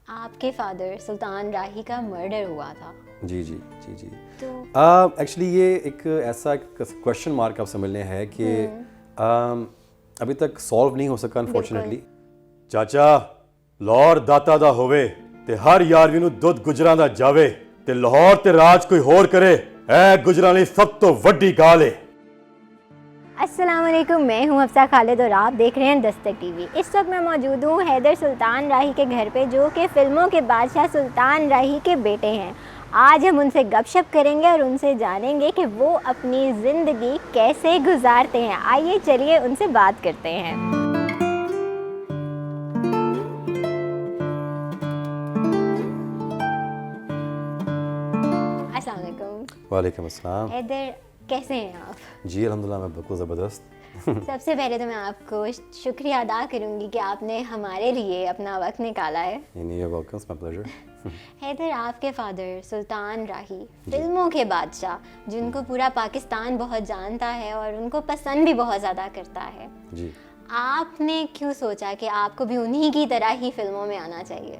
आपके फादर सुल्तान राही का मर्डर हुआ था। जी जी जी जी। तो एक्चुअली ये एक ऐसा क्वेश्चन मार्क आप समझ लें है कि अभी तक सॉल्व नहीं हो सका अनफॉर्चुनेटली। ਚਾਚਾ ਲਾਹੌਰ ਦਾਤਾ ਦਾ ਹੋਵੇ ਤੇ ਹਰ ਯਾਰਵੀ ਨੂੰ ਦੁੱਧ ਗੁਜਰਾਂ ਦਾ ਜਾਵੇ ਤੇ ਲਾਹੌਰ ਤੇ ਰਾਜ ਕੋਈ ਹੋਰ ਕਰੇ ਇਹ ਗੁਜਰਾਂ ਲਈ ਸਭ ਤੋਂ ਵੱਡੀ ਗਾਲ ਹੈ। अस्सलाम वालेकुम, मैं हूं अफसा खालिद और आप देख रहे हैं दस्तक टीवी। इस वक्त मैं मौजूद हूं हैदर सुल्तान राही के घर पे, जो कि फ़िल्मों के बादशाह सुल्तान राही के बेटे हैं। आज हम उनसे गपशप करेंगे और उनसे जानेंगे कि वो अपनी ज़िंदगी कैसे गुजारते हैं। आइए चलिए उनसे बात करते हैं। अस्सलाम वालेकुम। वालेकुम अस्सलाम। हैदर, कैसे हैं आप? जी अल्हम्दुलिल्लाह मैं बिल्कुल ज़बरदस्त। सबसे पहले तो मैं आपको शुक्रिया अदा करूंगी कि आपने हमारे लिए अपना वक्त निकाला है। you're welcome, it's my pleasure। Haider, आपके फादर सुल्तान राही फिल्मों के बादशाह, जिनको पूरा पाकिस्तान बहुत जानता है और उनको पसंद भी बहुत ज़्यादा करता है, जी आपने क्यों सोचा कि आपको भी उन्हीं की तरह ही फिल्मों में आना चाहिए?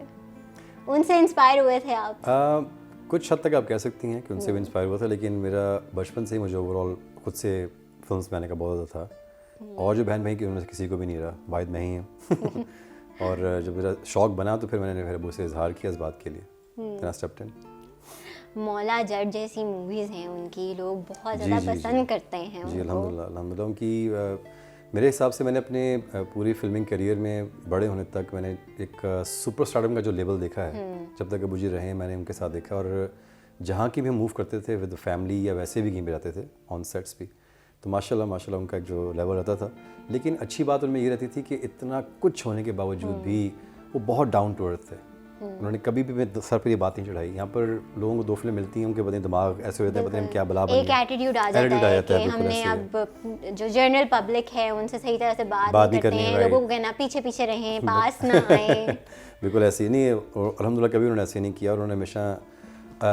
उनसे इंस्पायर हुए थे आप? कुछ हद तक आप कह सकती हैं कि उनसे भी इंस्पायर हुआ था, लेकिन मेरा बचपन से ही मुझे ओवरऑल खुद से फिल्म्स में आने का बहुत ज़्यादा था। और जो बहन भाई की उनमें से किसी को भी नहीं रहा, वाहिद मैं ही हूँ। और जब मेरा शौक़ बना तो फिर मैंने मेरे अबू से इजहार किया इस बात के लिए। Then I stepped in। Maula Jatt जैसी मूवीज़ हैं उनकी, लोग बहुत ज़्यादा पसंद करते हैं जी उनको। अल्हम्दुलिल्लाह उनकी मेरे हिसाब से मैंने अपने पूरी फिल्मिंग करियर में बड़े होने तक मैंने एक सुपर स्टारडम का जो लेवल देखा है, जब तक अबू जी रहे मैंने उनके साथ देखा। और जहाँ की भी हम मूव करते थे विद फैमिली या वैसे भी कहीं पे जाते थे ऑन सेट्स भी, तो माशाल्लाह उनका एक जो लेवल रहता था। लेकिन अच्छी बात उनमें ये रहती थी कि इतना कुछ होने के बावजूद भी वो बहुत डाउन टू अर्थ थे। उन्होंने कभी भी मेरे सर पर ये बात नहीं चढ़ाई। यहाँ पर लोगों को दो फिल्में मिलती हैं, उनके बदले दिमाग ऐसे होते हैं, पता नहीं क्या बला बन एक एटीट्यूड आ जाता है कि हमने अब जो जनरल पब्लिक है उनसे सही तरह से बात नहीं करते हैं, लोगों को कहना पीछे पीछे रहें, पास ना आए। बिल्कुल ऐसे ही नहीं, और अल्हम्दुलिल्लाह कभी उन्होंने ऐसे नहीं किया। और उन्होंने हमेशा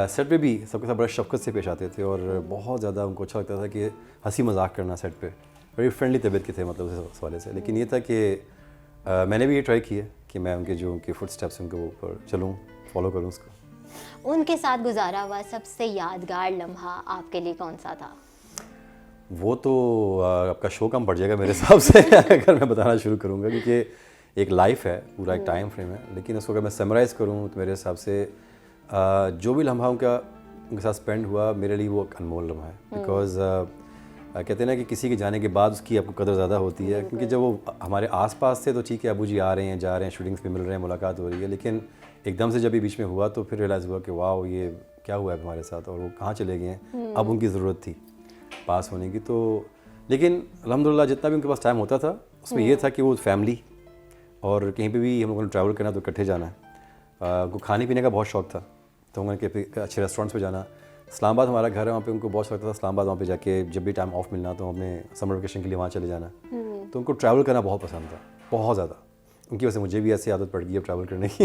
सेट पे भी सबके साथ बड़ा शफ़क़त से पेश आते थे और बहुत ज़्यादा उनको अच्छा लगता था कि हंसी मजाक करना सेट पे। बड़ी फ्रेंडली तबीयत के थे मतलब उस हवाले से। लेकिन ये था कि मैंने भी ये ट्राई किया कि मैं उनके फुट स्टेप्स उनके ऊपर चलूँ, फॉलो करूँ उसको। उनके साथ गुजारा हुआ सबसे यादगार लम्हा आपके लिए कौन सा था? वो तो आपका शो कम पड़ जाएगा मेरे हिसाब से अगर मैं बताना शुरू करूँगा, क्योंकि एक लाइफ है, पूरा एक टाइम फ्रेम है। लेकिन उसको अगर मैं समराइज़ करूँ तो मेरे हिसाब से जो भी लम्हा उनके साथ स्पेंड हुआ मेरे लिए वो एक अनमोल लम्हा है। बिकॉज़ कहते हैं ना कि किसी के जाने के बाद उसकी आपको कदर ज़्यादा होती है। क्योंकि जब वो हमारे आसपास थे तो ठीक है, अबू जी आ रहे हैं जा रहे हैं, शूटिंग्स भी मिल रहे हैं, मुलाकात हो रही है। लेकिन एकदम से जब ये बीच में हुआ तो फिर रियलाइज़ हुआ कि वाह ये क्या हुआ है हमारे साथ और वो कहाँ चले गए हैं। अब उनकी ज़रूरत थी पास होने की। तो लेकिन अल्हम्दुलिल्लाह जितना भी उनके पास टाइम होता था उसमें ये था कि वो फैमिली और कहीं पर भी हम लोगों ने ट्रैवल करना तो इकट्ठे जाना है। उनको खाने पीने का बहुत शौक़ था, तो उन्होंने अच्छे रेस्टोरेंट्स पे जाना। इस्लामाबाद हमारा घर है, वहाँ पे उनको बहुत शौक था इस्लामाबाद वहाँ पे जाके जब भी टाइम ऑफ मिलना तो हमने समर वेकेशन के लिए वहाँ चले जाना। तो उनको ट्रैवल करना बहुत पसंद था, बहुत ज़्यादा। उनकी वजह से मुझे भी ऐसी आदत पड़ गई है ट्रैवल करने की।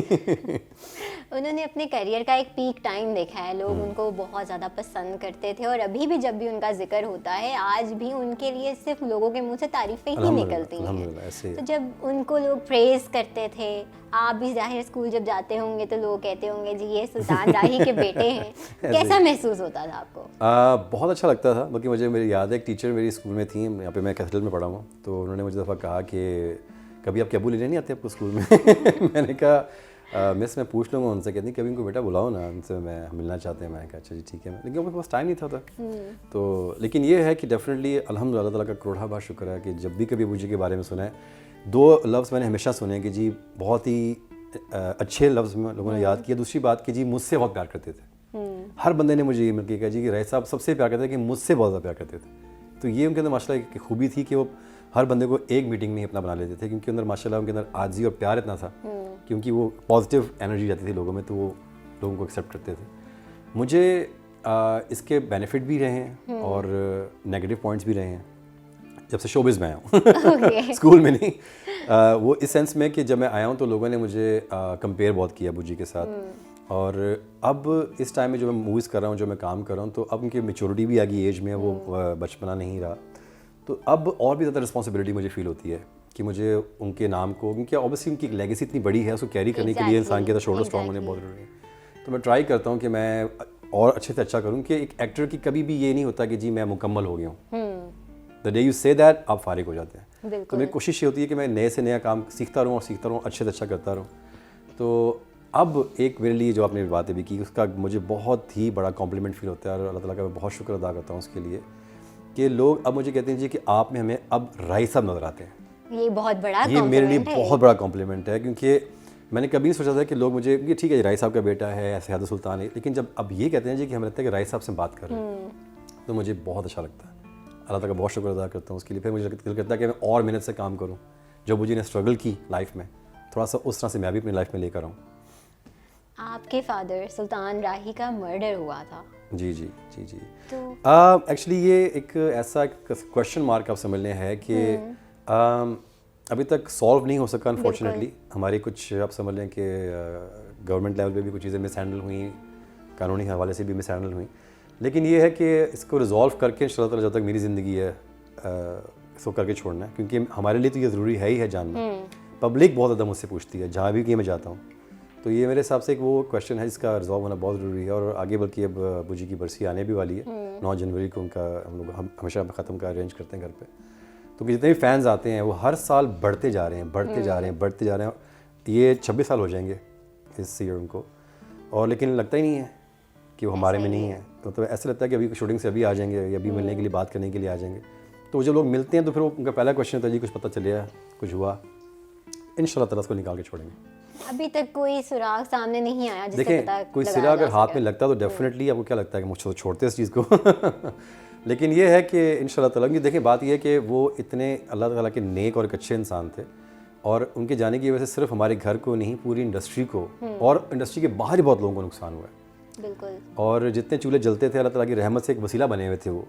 उन्होंने अपने करियर का एक पीक टाइम देखा है, लोग उनको बहुत ज़्यादा पसंद करते थे और अभी भी जब भी उनका जिक्र होता है आज भी उनके लिए सिर्फ लोगों के मुंह से तारीफ़ें ही निकलती हैं। तो जब उनको लोग प्रेज़ करते थे, आप भी जाहिर स्कूल जब जाते होंगे तो लोग कहते होंगे जी ये सुल्तान राही के बेटे हैं, कैसा महसूस होता था आपको? बहुत अच्छा लगता था। बल्कि मुझे मेरी याद है एक टीचर मेरी स्कूल में थी, यहाँ पे मैं कैथेड्रल में पढ़ा हूँ, तो उन्होंने मुझे दफ़ा कहा कि कभी आपके अबू लेने नहीं आते आपको स्कूल में? मैंने कहा मिस मैं पूछ लूँगा उनसे। कहती कभी इनको बेटा बुलाओ ना, उनसे मैं मिलना चाहते हैं। मैंने कहा अच्छा जी ठीक है, लेकिन उनके पास टाइम नहीं था तो लेकिन ये है कि डेफिनेटली अल्हम्दुलिल्लाह ताला का करोड़ा बार शुक्र है कि जब भी कभी अबू जी के बारे में सुना है, दो लफ्ज़ मैंने हमेशा सुने कि जी बहुत ही अच्छे लफ्ज़ में लोगों ने याद किया। दूसरी बात कि जी मुझसे बहुत प्यार करते थे। हर बंदे ने मुझे ये मिल के कहा जी कि राय साहब सबसे प्यार करते थे कि मुझसे बहुत ज़्यादा प्यार करते थे। तो ये उनके अंदर माशाल्लाह एक खूबी थी कि वो हर बंदे को एक मीटिंग में ही अपना बना लेते थे, क्योंकि अंदर माशाल्लाह उनके अंदर आजी और प्यार इतना था क्योंकि वो पॉजिटिव एनर्जी रहती थी लोगों में, तो वो लोगों को एक्सेप्ट करते थे। मुझे इसके बेनिफिट भी रहे हैं और नेगेटिव पॉइंट्स भी रहे हैं जब से शोबिज़ में आया हूँ। स्कूल में नहीं। वो इस सेंस में कि जब मैं आया हूँ तो लोगों ने मुझे कंपेयर बहुत किया अबू जी के साथ। और अब इस टाइम में जो मैं मूवीज़ कर रहा हूँ, जो मैं काम कर रहा हूँ, तो अब उनकी मैच्योरिटी भी आ गई एज में, वो बचपना नहीं रहा। तो अब और भी ज़्यादा रिस्पॉन्सिबिलिटी मुझे फ़ील होती है कि मुझे उनके नाम को, क्योंकि ऑब्वियसली उनकी एक लेगेसी इतनी बड़ी है, उसको कैरी करने के लिए इंसान के अंदर शोल्डर स्ट्रॉन्ग होने बहुत ज़रूरी है। तो मैं ट्राई करता हूँ कि मैं और अच्छे से अच्छा करूँ, कि एक एक्टर की कभी भी ये नहीं होता कि जी मैं मुकम्मल हो गया हूँ। The day you say that आप फारिग हो जाते हैं। तो मेरी कोशिश ये होती है कि मैं नए से नया काम सीखता रहूँ और सीखता रहूँ, अच्छे से अच्छा करता रहूँ। तो अब एक मेरे लिए जो आपने बातें भी की, उसका मुझे बहुत ही बड़ा कॉम्प्लीमेंट फील होता है और अल्लाह ताला का मैं बहुत शुक्र अदा करता हूँ उसके लिए, कि लोग अब मुझे कहते हैं जी कि आप में हमें अब राय साहब नज़र आते हैं। ये बहुत बड़ा ये मेरे लिए बहुत बड़ा कॉम्प्लीमेंट है, क्योंकि मैंने कभी नहीं सोचा था कि लोग मुझे, क्योंकि ठीक है राय साहब का बेटा है, ऐसे हादर सुल्तान है, लेकिन जब अब ये कहते हैं जी कि हमें लगता है कि राय साहब से बात कर रहे हैं, तो मुझे बहुत अच्छा लगता है। अल्लाह ताला का बहुत शुक्र अदा करता हूँ उसके लिए। फिर मुझे दिल करता है कि मैं और मेहनत से काम करूँ, जो मुझे ने स्ट्रगल की लाइफ में, थोड़ा सा उस तरह से मैं भी अपनी लाइफ में लेकर आऊँ। आपके फादर सुल्तान राही का मर्डर हुआ था। जी जी जी जी। तो एक्चुअली ये एक ऐसा क्वेश्चन मार्क आप समझ लें है कि अभी तक सॉल्व नहीं हो सका अनफॉर्चुनेटली। हमारी कुछ आप समझ लें कि गवर्नमेंट लेवल पे भी कुछ चीज़ें मिस हैंडल हुई, कानूनी हवाले से भी मिस हैंडल हुई, लेकिन ये है कि इसको रिजॉल्व करके इंशाल्लाह ताला जब तक मेरी ज़िंदगी है इसको करके छोड़ना है, क्योंकि हमारे लिए तो ये ज़रूरी है ही है जानना। पब्लिक बहुत ज़्यादा मुझसे पूछती है जहाँ भी कि मैं जाता हूँ, तो ये मेरे हिसाब से एक वो क्वेश्चन है जिसका रिजॉल्व होना बहुत ज़रूरी है। और आगे बल्कि अब अबू जी की बरसी आने भी वाली है, 9 जनवरी को उनका हम लोग हमेशा ख़त्म का अरेंज करते हैं घर पे। तो जितने भी फैंस आते हैं वो हर साल बढ़ते जा रहे हैं, बढ़ते जा रहे हैं, बढ़ते जा रहे हैं। ये 26 साल हो जाएंगे इस ईयर उनको, और लेकिन लगता ही नहीं है कि वो हमारे में नहीं है। तो ऐसा लगता है कि अभी शूटिंग से अभी आ जाएंगे या अभी मिलने के लिए बात करने के लिए आ जाएंगे। तो जब लोग मिलते हैं तो फिर वो उनका पहला क्वेश्चन होता है जी कुछ पता चलिया, कुछ हुआ? इंशाल्लाह ताला उसको निकाल के छोड़ेंगे। अभी तक कोई सुराग सामने नहीं आया जिससे देखें, पता कोई सिरा अगर हाथ में लगता तो डेफिनेटली आपको क्या लगता है कि मुझसे तो छोड़ते इस चीज़ को लेकिन ये है कि इंशाल्लाह ताला, देखें बात ये है कि वो इतने अल्लाह ताला के नेक और एक अच्छे इंसान थे, और उनके जाने की वजह से सिर्फ हमारे घर को नहीं पूरी इंडस्ट्री को और इंडस्ट्री के बाहर ही बहुत लोगों को नुकसान हुआ है। बिल्कुल। और जितने चूल्हे जलते थे अल्लाह ताला की रहमत से एक वसीला बने हुए थे वो,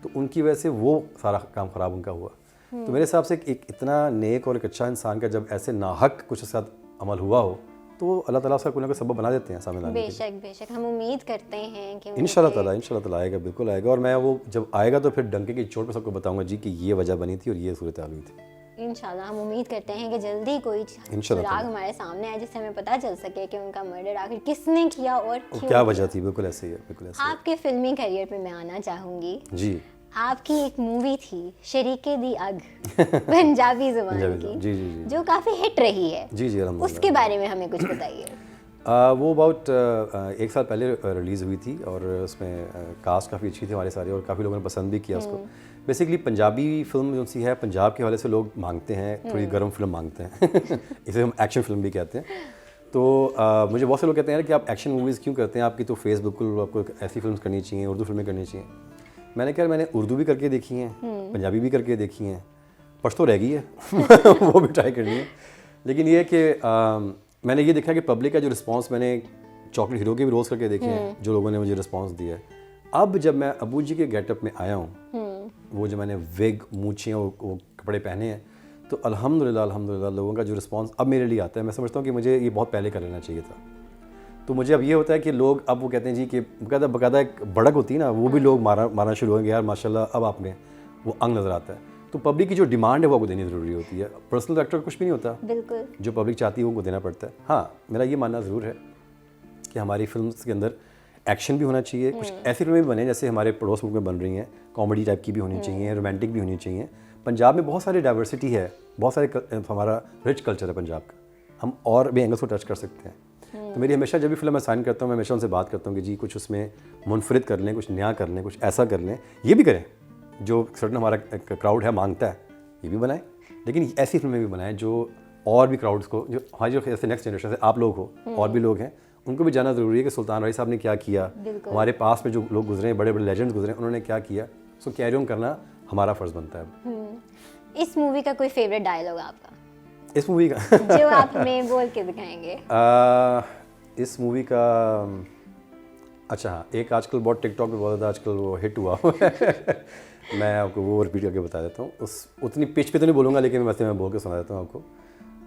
तो उनकी वजह से वो सारा काम ख़राब उनका हुआ। तो मेरे हिसाब से एक इतना नेक और एक अच्छा इंसान का जब ऐसे नाहक कुछ साथ अमल हुआ हो तो अल्लाह ताला उसका कोई ना कोई सबब बना देते हैं सामने लाने के लिए। बेशक बेशक, हम उम्मीद करते हैं कि इंशाल्लाह ताला आएगा, बिल्कुल आएगा। और मैं वो जब आएगा तो फिर डंके की चोट पे सबको बताऊंगा जी कि ये वजह बनी थी और ये सूरत हाल हुई थी। इंशाल्लाह हम उम्मीद करते हैं कि जल्दी कोई सुराग हमारे सामने आए जिससे हमें पता चल सके कि उनका मर्डर आखिर किसने किया और क्यों, क्या वजह थी। बिल्कुल ऐसे ही है, बिल्कुल ऐसे। आपके फिल्मी करियर पे मैं आना चाहूँगी जी। आपकी एक मूवी थी शरीके दी अग पंजाबी ज़ुबान की, जी जी जी, जो काफ़ी हिट रही है। जी जी, उसके बारे में हमें कुछ बताइए। वो अबाउट 1 साल पहले रिलीज़ हुई थी और उसमें कास्ट काफ़ी अच्छी थी हमारे सारे, और काफ़ी लोगों ने पसंद भी किया उसको। बेसिकली पंजाबी फिल्म जो सी है, पंजाब के हवाले से लोग मांगते हैं, थोड़ी गर्म फिल्म मांगते हैं इसे हम एक्शन फिल्म भी कहते हैं। तो मुझे बहुत से लोग कहते हैं कि आप एक्शन मूवीज़ क्यों करते हैं, आपकी तो फेस बिल्कुल, आपको ऐसी फिल्म करनी चाहिए, उर्दू फिल्में करनी चाहिए। मैंने कहा मैंने उर्दू भी करके देखी हैं, पंजाबी भी करके देखी हैं, पश्तो रह गई है वो भी ट्राई करनी है। लेकिन ये है कि मैंने ये देखा कि पब्लिक का जो रिस्पांस, मैंने चॉकलेट हीरो के भी रोज़ करके देखे हैं जो लोगों ने मुझे रिस्पांस दिया है। अब जब मैं अबू जी के गेटअप में आया हूँ, वो जो मैंने विग, मूछें और वो कपड़े पहने हैं, तो अल्हम्दुलिल्लाह लोगों का जो रिस्पांस अब मेरे लिए आता है, मैं समझता हूँ कि मुझे ये बहुत पहले कर लेना चाहिए था। तो मुझे अब ये होता है कि लोग अब वो कहते हैं जी कि बकायदा एक भड़क होती है ना, वो भी लोग मारना शुरू होंगे, यार माशाल्लाह अब आप में वो अंग नज़र आता है। तो पब्लिक की जो डिमांड है वो आपको देनी ज़रूरी होती है। पर्सनल एक्टर कुछ भी नहीं होता, बिल्कुल जो पब्लिक चाहती है वो देना पड़ता है। हाँ, मेरा ये मानना ज़रूर है कि हमारी फिल्म्स के अंदर एक्शन भी होना चाहिए, कुछ ऐसी फिल्में भी बने जैसे हमारे पड़ोस मुल्क में बन रही हैं, कॉमेडी टाइप की भी होनी चाहिए, रोमांटिक भी होनी चाहिए। पंजाब में बहुत सारी डाइवर्सिटी है, बहुत सारे, हमारा रिच कल्चर है पंजाब का, हम और भी एंगल्स को टच कर सकते हैं। तो मेरी हमेशा जब भी फिल्म असाइन करता हूँ, मैं हमेशा उनसे बात करता हूँ कि जी कुछ उसमें मुनफरिद कर लें, कुछ नया कर लें, कुछ ऐसा कर लें, ये भी करें जो सर्टन हमारा क्राउड है मांगता है, ये भी बनाएं, लेकिन ऐसी फिल्में भी बनाएं जो और भी क्राउड्स को, जो हमारी जो जैसे नेक्स्ट जनरेशन से आप लोग हो और भी लोग हैं, उनको भी जानना ज़रूरी है कि सुल्तान राही साहब ने क्या किया, हमारे पास में जो लोग गुजरे, बड़े बड़े लेजेंड्स गुजरे, उन्होंने क्या किया। सो कैरी ऑन करना हमारा फ़र्ज़ बनता है। इस मूवी का कोई फेवरेट डायलॉग आपका? इस मूवी का जो आप हमें बोल के दिखाएंगे। इस मूवी का, अच्छा हाँ, एक आजकल बहुत टिकटॉक पे बहुत ज़्यादा आजकल वो हिट हुआ मैं आपको वो रिपीट करके बता देता हूँ। उस उतनी पिच पे तो नहीं बोलूँगा, लेकिन वैसे मैं बोल के सुना देता हूँ आपको।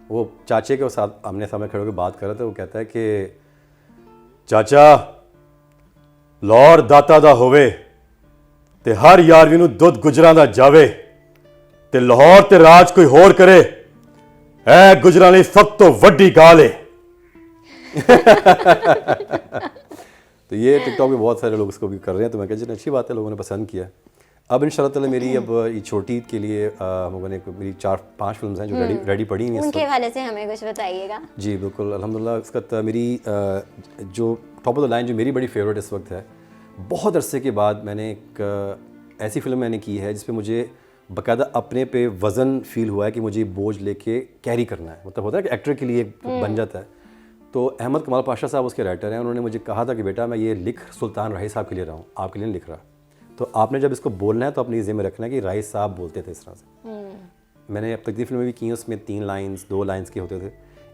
वो चाचे के साथ आमने सामने खड़े होकर बात कर रहे थे। वो कहता है कि चाचा लाहौर दाता दा होवे ते हर यारवी नूं दुध गुजरां दा जावे ते लाहौर ते राज कोई होर करे है गुजरानी सब तो वड्डी गाल है। तो ये टिकटॉक पे बहुत सारे लोग इसको भी कर रहे हैं, तो मैं कह अच्छी बात है, लोगों ने पसंद किया। अब इंशाल्लाह ताला मेरी अब ये छोटी ईद के लिए हम लोगों ने मेरी 4-5 फिल्म्स हैं जो रेडी पड़ी हुई हैं। उनके हवाले से हमें कुछ बताइएगा। जी बिल्कुल, अल्हम्दुलिल्लाह। इसका मेरी जो टॉप ऑफ द लाइन जो मेरी बड़ी फेवरेट इस वक्त है, बहुत अरसे के बाद मैंने एक ऐसी फिल्म मैंने की है जिसपे मुझे बाकायदा अपने पे वज़न फील हुआ है कि मुझे बोझ लेके कैरी करना है। मतलब होता है कि एक्टर के लिए बन जाता है। तो अहमद कमाल पाशा साहब उसके राइटर हैं, उन्होंने मुझे कहा था कि बेटा मैं ये लिख सुल्तान राही साहब के लिए रहा हूँ, आपके लिए नहीं लिख रहा। तो आपने जब इसको बोलना है तो अपनी ज़िम्मे रखना है कि राही साहब बोलते थे इस तरह से। मैंने अब तक की फिल्में भी की, उसमें 3 लाइन्स 2 लाइन्स के होते थे,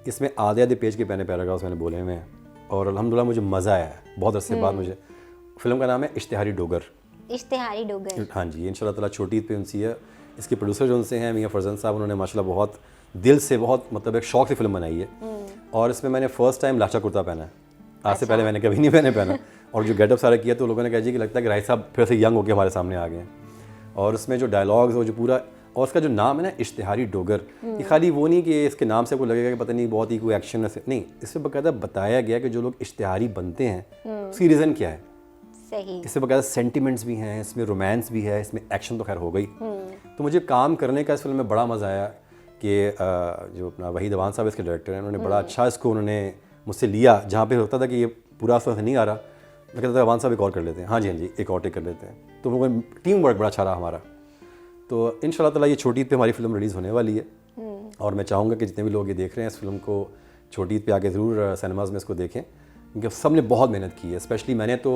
इसमें आधे पेज के पहले पैराग्राफ्स मैंने बोले हुए हैं और अल्हम्दुलिल्लाह मुझे मज़ा आया है बहुत अरसे बाद मुझे। फिल्म का नाम है इश्तिहारी डोगर। इश्तिहारी डोगर, हाँ जी, इंशाल्लाह ताला छोटी ईद पे उनसी है। इसके प्रोड्यूसर जो उनसे हैं मियां फरजंद साहब, उन्होंने माशाल्लाह बहुत दिल से, बहुत मतलब एक शौक से फिल्म बनाई है। और इसमें मैंने फ़र्स्ट टाइम लाचा कुर्ता पहना है। आज से पहले मैंने कभी नहीं पहना और जो गेटअप सारा किया तो लोगों ने कहा जी कि लगता है कि राही साहब फिर से यंग होकर हमारे सामने आ गए हैं। और उसमें जो डायलॉग्स और जो पूरा, और उसका जो नाम है ना इश्तिहारी डोगर, ये खाली वो नहीं कि इसके नाम से आपको लगेगा कि पता नहीं बहुत ही कोई एक्शन नहीं, इसमें बाकायदा बताया गया कि जो लोग इश्तिहारी बनते हैं उसकी रीज़न क्या है। सही। इसमें बाकायदा सेंटिमेंट्स भी हैं, इसमें रोमांस भी है, इसमें एक्शन तो खैर हो गई। तो मुझे काम करने का इस फिल्म में बड़ा मज़ा आया कि जो अपना वहीद अवान साहब इसके डायरेक्टर हैं, उन्होंने बड़ा अच्छा इसको उन्होंने मुझसे लिया। जहाँ पे होता था कि ये पूरा असर नहीं आ रहा, मैं कहता था अवान साहब एक और कर लेते हैं, हाँ जी एक और टेक कर लेते हैं। तो वो टीम वर्क बड़ा अच्छा रहा हमारा। तो इंशाल्लाह ताला ये छोटी ईद पे हमारी फिल्म रिलीज़ होने वाली है और मैं चाहूँगा कि जितने भी लोग ये देख रहे हैं इस फिल्म को छोटी ईद पे आके ज़रूर सिनेमाज़ में इसको देखें, क्योंकि सब ने बहुत मेहनत की है। स्पेशली मैंने तो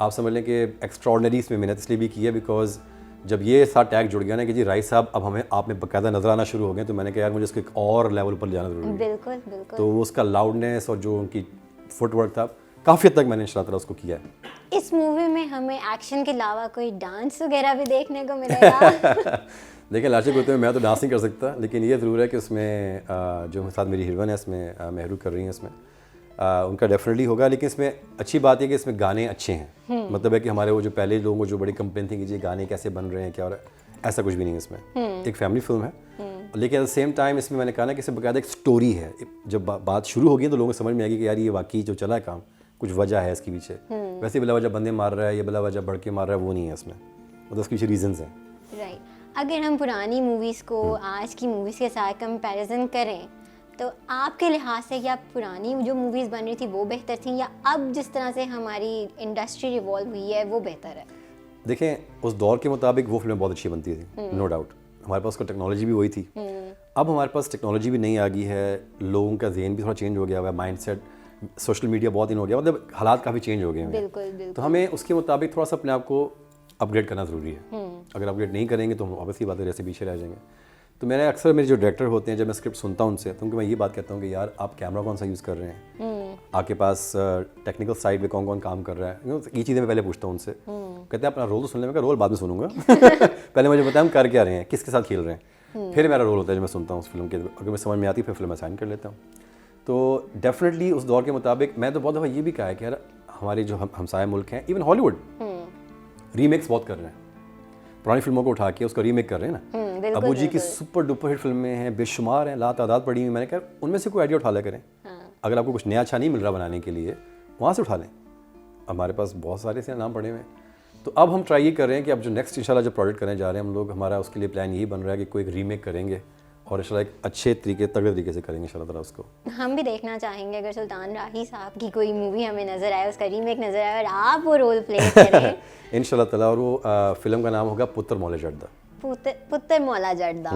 आप समझ लें कि एक्स्ट्रॉर्डनरी इसमें मेहनत इसलिए भी की है बिकॉज जब ये साथ टैग जुड़ गया ना कि जी राही साहब अब हमें आप में बाकायदा नजर आना शुरू हो गए, तो मैंने कहा यार मुझे इसको एक और लेवल पर ले जाना जरूरी है। बिल्कुल बिल्कुल। तो उसका लाउडनेस और जो उनकी फुटवर्क था काफ़ी हद तक मैंने इंशाल्लाह ताला उसको किया है। इस मूवी में हमें एक्शन के अलावा कोई डांस वगैरह भी देखने को मिलेगा? देखिए लाचे कुर्ते में मैं तो डांस नहीं कर सकता, लेकिन ये ज़रूर है कि उसमें जो साथ मेरी हीरोइन है इसमें मेहरू कर रही हैं इसमें, उनका डेफिनेटली होगा। लेकिन इसमें अच्छी बात है कि इसमें गाने अच्छे हैं। मतलब है कि हमारे वो जो पहले लोगों को जो बड़ी कंप्लेन थी कि जी गाने कैसे बन रहे हैं क्या हो रहा है, ऐसा कुछ भी नहीं है इसमें। एक फैमिली फिल्म है, लेकिन एट द सेम टाइम इसमें मैंने कहा ना कि इसमें बकायदा एक स्टोरी है। जब बात शुरू होगी तो लोगों को समझ में आएगी कि यार ये वाकई जो चला है काम कुछ वजह है इसके पीछे। वैसे बिला वजह बंदे मार रहा है, ये बिला वजह बढ़ के मार रहा है, वो नहीं है इसमें, मतलब उसके पीछे रीजंस हैं। राइट। अगर हम पुरानी मूवीज़ को आज की मूवीज़ के साथ कंपैरिजन करें तो आपके लिहाज से क्या पुरानी जो मूवीज़ बन रही थी वो बेहतर थी या अब जिस तरह से हमारी इंडस्ट्री रिवॉल्व हुई है वो बेहतर है? देखें उस दौर के मुताबिक वो फिल्में बहुत अच्छी बनती थी, नो डाउट। हमारे पास उसका टेक्नोलॉजी भी वही थी। अब हमारे पास टेक्नोलॉजी भी नहीं आ गई है, लोगों का ज़हन भी थोड़ा चेंज हो गया हुआ है, माइंडसेट, सोशल मीडिया बहुत इन हो गया, मतलब हालात काफ़ी चेंज हो गए हैं। बिल्कुल। तो हमें उसके मुताबिक थोड़ा सा अपने आप को अपग्रेड करना ज़रूरी है। अगर अपग्रेड नहीं करेंगे तो हम ऑब्वियसली बात है जैसे पीछे रह जाएंगे। तो मैंने अक्सर मेरे जो डायरेक्टर होते हैं जब मैं स्क्रिप्ट सुनता हूँ उनसे, तो उनको मैं ये बात कहता हूँ कि यार आप कैमरा कौन सा यूज़ कर रहे हैं, आपके पास टेक्निकल साइड पे कौन कौन काम कर रहा है, ये चीज़ें मैं पहले पूछता हूँ उनसे। कहते हैं अपना रोल तो सुन लें, मैं रोल बाद में सुनूंगा पहले मुझे बताया हम कर क्या रहे हैं, किसके साथ खेल रहे हैं, फिर मेरा रोल होता है जो मैं सुनता हूँ उस फिल्म के। अगर मैं समझ में आती फिर फिल्म असाइन कर लेता हूँ। तो डेफिनेटली उस दौर के मुताबिक मैं तो बहुत दफ़ा ये भी कहा है कि यार हमारे जो हमसाया मुल्क हैं, इवन हॉलीवुड रीमेक्स बहुत कर रहे हैं, पुरानी फिल्मों को उठा के उसका रीमेक कर रहे हैं ना। अबू जी की सुपर डुपर हिट फिल्में हैं, बेशुमार हैं, लातादाद पड़ी हुई। मैंने कहा उनमें से कोई आइडिया उठा लिया करें। अगर आपको कुछ नया अच्छा नहीं मिल रहा बनाने के लिए, वहाँ से उठा लें। हमारे पास बहुत सारे से नाम पड़े हुए हैं। तो अब हम ट्राई ये कर रहे हैं कि अब जो नेक्स्ट इंशाल्लाह जो प्रोजेक्ट करने जा रहे हैं हम लोग, हमारा उसके लिए प्लान यही बन रहा है कि कोई एक रीमेक करेंगे और इंशाल्लाह एक अच्छे तरीके तगड़े तरीके से करेंगे इंशाल्लाह ताला उसको। हम भी देखना चाहेंगे अगर सुल्तान राही साहब की कोई मूवी हमें नज़र आए, उसका रीमेक नज़र आए और आप वो रोल प्ले करें इंशाल्लाह ताला। और वो फिल्म का नाम होगा पुत्र मौला जड़दा। पुत्र मौला जड़दा।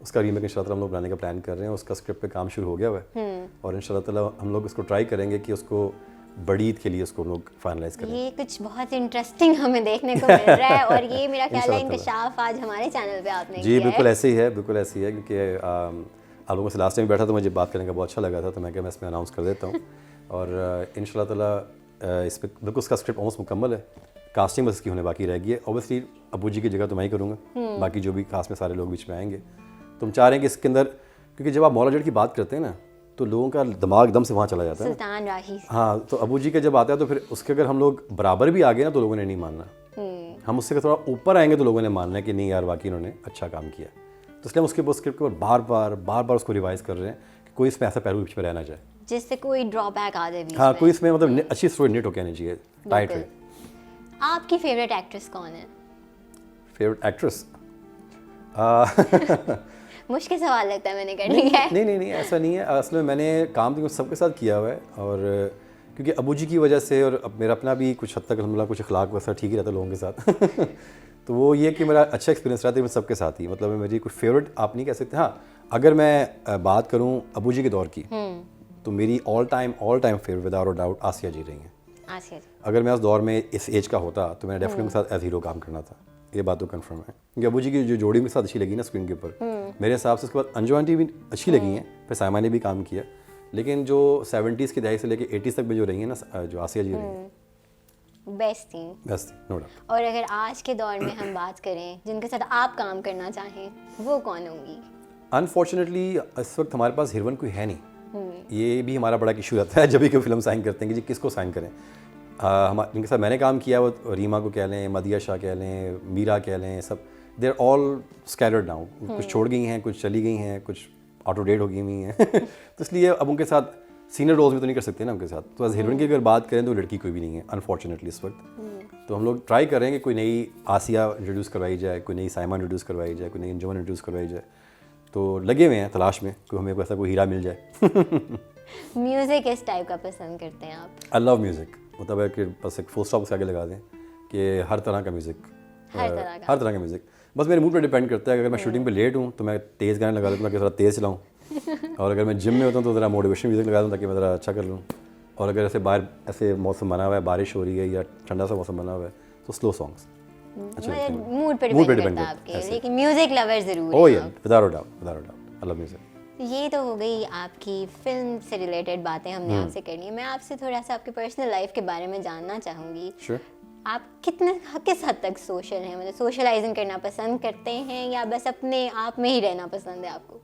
उसका रीमेक इंशाल्लाह ताला हम लोग बनाने का प्लान कर रहे हैं। उसका स्क्रिप्ट पे काम शुरू हो गया हुआ है और इंशाल्लाह ताला हम लोग उसको ट्राई करेंगे कि उसको बड़ी ईद के लिए उसको लोग फाइनलाइज करें। ये कुछ बहुत इंटरेस्टिंग हमें देखने को मिल रहा है और ये मेरा ख्याल है इंकशाफ आज हमारे चैनल पे आपने जी बिल्कुल ऐसे ही है, बिल्कुल ऐसे ही है। क्योंकि आप लोगों से लास्ट टाइम बैठा तो मुझे बात करने का बहुत अच्छा लगा था, तो मैं क्या मैं इसमें अनाउंस कर देता हूँ। और इंशाल्लाह ताला इस पर बिल्कुल उसका स्क्रिप्ट ऑलमोस्ट मुकम्मल है, कास्टिंग बस इसकी होने बाकी रह गई है। ऑब्वियसली अबू जी की जगह तो मैं ही करूँगा, बाकी जो भी कास्ट में सारे लोग बीच में आएंगे। तो हम चाह रहे हैं कि इसके अंदर, क्योंकि जब आप मौला जड़ की बात करते हैं ना तो लोगों का दिमाग एकदम से वहाँ चला जाता है, सुल्तान राही। हाँ, तो अबू जी का जब आता है तो फिर उसके अगर हम लोग बराबर भी आ गए ना तो लोगों ने नहीं मानना। हम उससे थोड़ा ऊपर आएंगे तो लोगों ने मानना है कि नहीं यार वाकई उन्होंने अच्छा काम किया। तो तो इसलिए हम उसके स्क्रिप्ट को बार बार उसको रिवाइज कर रहे हैं कि कोई इसमें ऐसा पहलू पीछे रह ना जाए, जिससे कोई ड्रॉबैक आ जाए बीच हाँ में। कोई इसमें मतलब अच्छी स्टोरी नेट होके आनी चाहिए, टाइट रहे। आपकी फेवरेट एक्ट्रेस कौन है? फेवरेट एक्ट्रेस मुश्किल सवाल लगता है मैंने कर लिया है। नहीं ऐसा नहीं है। असल में मैंने काम तो सबके साथ किया हुआ है, और क्योंकि अबू जी की वजह से और मेरा अपना भी कुछ हद तक अल्हम्दुलिल्लाह कुछ अखलाक वैसा ठीक ही रहता है लोगों के साथ तो वो ये कि मेरा अच्छा एक्सपीरियंस रहता है मैं सबके साथ ही, मतलब मेरी कोई फेवरेट आप नहीं कह सकते। हाँ अगर मैं बात करूँ अबू जी के दौर की, तो मेरी all time favourite without doubt Asiya ji रही हैं। आसिया जी। अगर मैं उस दौर में इस एज का होता तो मैंने डेफिनेटली उनके साथ एज हीरो काम करना था, ये बात तो कंफर्म है। क्योंकि अबू जी की जो जोड़ी मेरे साथ अच्छी लगी ना स्क्रीन के ऊपर, मेरे हिसाब से उसके बाद अंजू आंटी भी अच्छी लगी हैं, फिर सायमा ने भी काम किया, लेकिन जो 70s की दहाई से लेके 80s तक में जो रही है ना, जो आसिया जी रही हैं, बेस्ट थी, नो डाउट। और अगर आज के दौर में हम बात करें जिनके साथ आप काम करना चाहें, वो कौन होंगी? अनफॉर्चुनेटली इस वक्त हमारे पास हीरोइन कोई है नहीं, ये भी हमारा बड़ा इशू रहता है जब भी कोई फिल्म साइन करते हैं कि जी किसको साइन करें। जिनके साथ मैंने काम किया वो रीमा को कह लें, मदिया शाह कह लें, मीरा कह लें, सब they are all scattered now, कुछ छोड़ गई हैं, कुछ चली गई हैं, कुछ ऑटो डेट हो गई हुई हैं तो इसलिए अब उनके साथ सीनियर रोल्स में तो नहीं कर सकते ना उनके साथ। तो एज हीरोइन की अगर बात करें तो लड़की कोई भी नहीं है अनफॉर्चुनेटली इस वक्त। तो हम लोग ट्राई कर रहे हैं कि कोई नई आसिया इंट्रोड्यूस करवाई जाए, कोई नई साइमा इंट्रोड्यूस करवाई जाए, कोई नई अंजुमन इंट्रोड्यूस करवाई जाए। तो लगे हुए हैं तलाश में कोई हमें ऐसा कोई हीरा मिल जाए म्यूजिक किस टाइप का पसंद करते हैं आप? आई लव म्यूज़िक, मतलब है कि बस एक फुल स्टॉप उसके आगे लगा दें कि हर तरह का म्यूज़िक, हर तरह का म्यूज़िक। बस मेरे मूड पर डिपेंड करता है। अगर मैं शूटिंग पे लेट हूँ तो मैं तेज़ गाने लगा देता हूँ ताकि ज़रा तेज़ चलाऊँ और अगर मैं जिम में होता हूँ तो ज़रा मोटिवेशन म्यूज़िक लगा दूँ ताकि मैं ज़रा अच्छा कर लूँ। और अगर ऐसे बाहर ऐसे मौसम बना हुआ है, बारिश हो रही है या ठंडा सा मौसम बना हुआ है तो स्लो सॉन्ग्स अच्छा लगता है। मूड पे डिपेंड करता है आपके, लेकिन म्यूजिक लवर जरूर ओह हैं या आप। Without doubt I love music. ये तो हो गई आपकी फिल्म से रिलेटेड बातें हमने आपसे करनी है। मैं आपसे थोड़ा सा आपकी पर्सनल लाइफ के बारे में जानना चाहूँगी। Sure. आप किस हद तक सोशल हैं, मतलब सोशलाइजिंग करना पसंद करते हैं या बस अपने आप में ही रहना पसंद है आपको?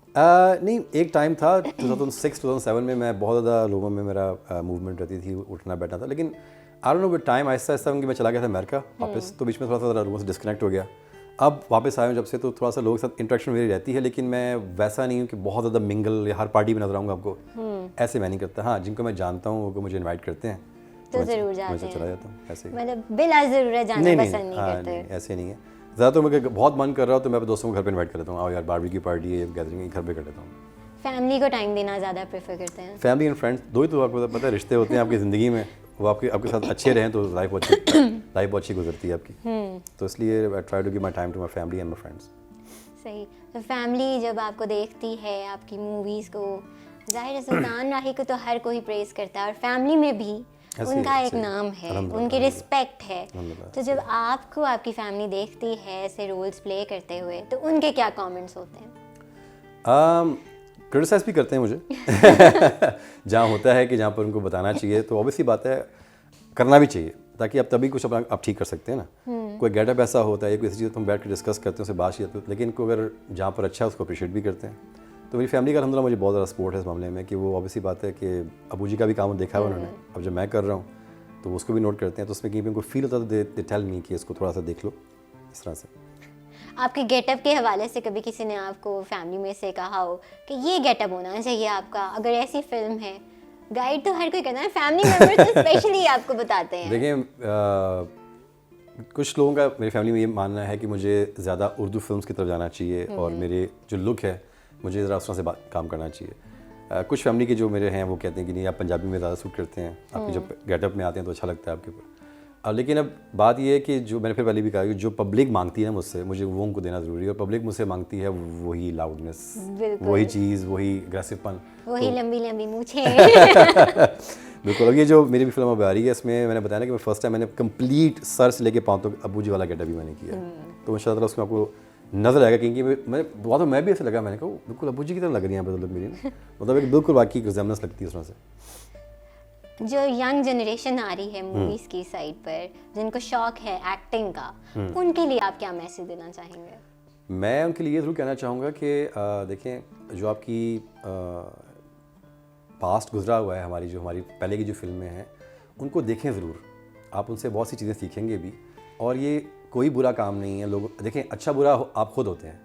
नहीं, एक टाइम था 2006-2007 में मैं बहुत ज़्यादा लोगों में मेरा मूवमेंट रहती थी, उठना बैठना था, लेकिन I don't know with time Aahista Aahista मैं चला गया था अमेरिका वापस, तो बीच में थोड़ा सा लोगों से डिस्कनेक्ट हो गया। अब वापस आया हूँ जब से तो थोड़ा सा लोगों के साथ इंटरेक्शन मेरी रहती है, लेकिन मैं वैसा नहीं हूँ कि बहुत ज़्यादा मिंगल या हर पार्टी में नजर आऊँगा आपको, ऐसे मैं नहीं करता। हाँ, जिनको मैं जानता हूँ वो मुझे इन्वाइट करते हैं तो ज़रूर जाते हैं, चला जाता हूँ ऐसे ही। मतलब बिला ज़रूरत जाना पसंद नहीं करते? ऐसे नहीं है। ज़्यादातर मुझे बहुत मन कर रहा हो तो मैं अपने दोस्तों को घर पे इन्वाइट कर लेता हूँ, आओ यार बारबेक्यू पार्टी है, गैदरिंग घर पे कर लेता हूँ। फैमिली को टाइम देना ज़्यादा प्रेफर करते हैं? फैमिली एंड फ्रेंड्स दो ही तो आपको पता है रिश्ते होते हैं आपकी ज़िंदगी में, वो आपके साथ अच्छे रहें तो लाइफ बहुत अच्छी गुजरती है आपकी। तो इसलिए I try to give my time to my family and my friends. सही। तो फैमिली जब आपको देखती है आपकी मूवीज़ को, जाहिर है सुल्तान राही को तो हर कोई प्रेज करता है और फैमिली में भी उनका एक नाम है, उनकी रिस्पेक्ट है। तो जब आपको आपकी फैमिली देखती है ऐसे रोल्स प्ले करते हुए तो उनके क्या कमेंट्स होते हैं? क्रिटिसाइज भी करते हैं मुझे जहाँ होता है कि जहाँ पर उनको बताना चाहिए तो ऑब्वियसली बात है करना भी चाहिए, ताकि आप तभी कुछ अपना आप ठीक कर सकते हैं ना। कोई गेटअप ऐसा होता है, कोई ऐसी चीज़ तो हम बैठ के डिस्कस करते हैं, उससे बात की जाती है, लेकिन को अगर जहाँ पर अच्छा है उसको अप्रिशिएट भी करते हैं। तो मेरी फैमिली का अल्हम्दुलिल्लाह मुझे बहुत ज़्यादा सपोर्ट है इस मामले में कि वो ऑब्वियसली बात है कि अबू जी का भी काम देखा है उन्होंने, अब जब मैं कर रहा हूँ तो उसको भी नोट करते हैं, तो उसमें कहीं भी उनको फील होता है दे टेल मी कि इसको थोड़ा सा देख लो इस तरह से। आपके गेटअप के हवाले से कभी किसी ने आपको फैमिली में से कहा हो कि ये गेटअप होना चाहिए आपका, अगर ऐसी फिल्म है? गाइड तो हर कोई करता है, फैमिली मेंबर्स तो स्पेशली आपको बताते हैं। देखिए कुछ लोगों का मेरी फैमिली में ये मानना है कि मुझे ज़्यादा उर्दू फिल्म्स की तरफ जाना चाहिए और मेरे जो लुक है मुझे ज़रा उस तरह से काम करना चाहिए। कुछ फैमिली के जो मेरे हैं वो कहते हैं कि नहीं आप पंजाबी में ज़्यादा सूट करते हैं, आपके जब गेटअप में आते हैं तो अच्छा लगता है आपके ऊपर। लेकिन अब बात ये है कि जो मैंने फिर पहले भी कहा कि जो पब्लिक मांगती है मुझसे, मुझे वो उनको देना ज़रूरी है, और पब्लिक मुझसे मांगती है वही लाउडनेस, वही चीज़, वही अग्रेसिवपन, वही लंबी लंबी मूछें बिल्कुल। अब ये जो मेरी भी फिल्म अब आ रही है इसमें मैंने बताया ना कि मैं फर्स्ट टाइम मैंने कंप्लीट सर से लेके पाँव तक अबू जी वाला गेटअप भी मैंने किया, तो इंशाल्लाह उसमें आपको नज़र आएगा क्योंकि मैं भी ऐसे लगा, मैंने कहा बिल्कुल अबू जी की तरह लग रही है मतलब मेरी ना, मतलब एक बिल्कुल वाकई रिजेम्बलेंस लगती है उस तरह से। जो यंग जनरेशन आ रही है मूवीज़ की साइड पर, जिनको शौक है एक्टिंग का, उनके लिए आप क्या मैसेज देना चाहेंगे? मैं उनके लिए ज़रूर कहना चाहूँगा कि देखें जो आपकी पास्ट गुजरा हुआ है, हमारी पहले की जो फिल्में हैं उनको देखें ज़रूर, आप उनसे बहुत सी चीज़ें सीखेंगे भी, और ये कोई बुरा काम नहीं है। लोग देखें अच्छा बुरा आप खुद होते हैं,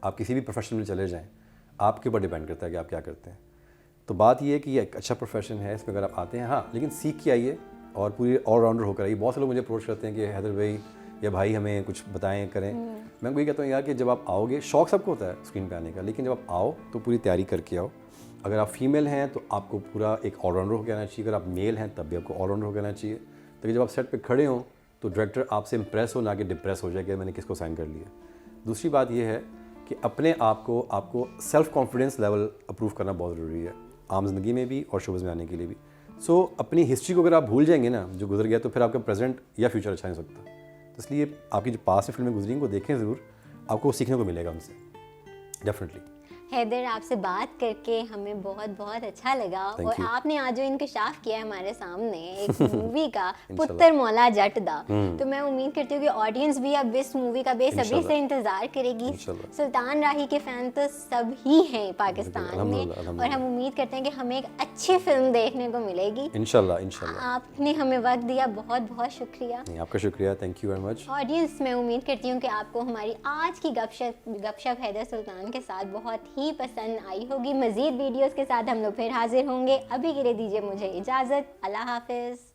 आप किसी भी प्रोफेशन में चले जाएँ, आपके ऊपर डिपेंड करता है कि आप क्या करते हैं। तो बात ये है कि ये एक अच्छा प्रोफेशन है, इसमें अगर आप आते हैं, हाँ, लेकिन सीख के आइए और पूरी ऑलराउंडर होकर आइए। बहुत से लोग मुझे अप्रोच करते हैं कि हैदर भाई या भाई हमें कुछ बताएं, करें। मैं उनको ये कहता हूँ यार कि जब आप आओगे, शौक सबको होता है स्क्रीन पे आने का, लेकिन जब आप आओ तो पूरी तैयारी करके आओ। अगर आप फीमेल हैं तो आपको पूरा एक ऑलराउंडर होकर आना चाहिए, अगर आप मेल हैं तब भी आपको ऑलराउंडर होकर आना चाहिए, ताकि जब आप सेट पे खड़े हों तो डायरेक्टर आपसे इम्प्रेस हो, ना कि डिप्रेस हो जाए कि मैंने किसको साइन कर लिया। दूसरी बात यह है कि अपने आप को आपको सेल्फ कॉन्फिडेंस लेवल अप्रूव करना बहुत ज़रूरी है, आम ज़िंदगी में भी और शोबज़ में आने के लिए भी। सो अपनी हिस्ट्री को अगर आप भूल जाएंगे ना, जो गुजर गया, तो फिर आपका प्रेजेंट या फ्यूचर अच्छा नहीं हो सकता। तो इसलिए आपकी जो पास्ट में फिल्में गुजरी हैं वो देखें ज़रूर, आपको सीखने को मिलेगा उनसे डेफिनेटली। हैदर, आपसे बात करके हमें बहुत बहुत अच्छा लगा और आपने आज जो इंकशाफ किया है हमारे सामने एक मूवी का पुत्र मौला जट दा, तो मैं उम्मीद करती हूँ कि ऑडियंस भी अब इस मूवी का बेसब्री से इंतजार करेगी। सुल्तान राही के फैन तो सब ही हैं पाकिस्तान में, और हम उम्मीद करते हैं कि हमें एक अच्छी फिल्म देखने को मिलेगी इंशाल्लाह। इंशाल्लाह आपने हमें वक्त दिया, बहुत बहुत शुक्रिया। आपका शुक्रिया, thank you very much. Audience, मैं उम्मीद करती हूँ कि आपको हमारी आज की गपशप हैदर सुल्तान के साथ बहुत ही पसंद आई होगी। मज़ीद वीडियोस के साथ हम लोग फिर हाजिर होंगे। अभी के लिए दीजिए मुझे इजाज़त। अल्लाह हाफिज़।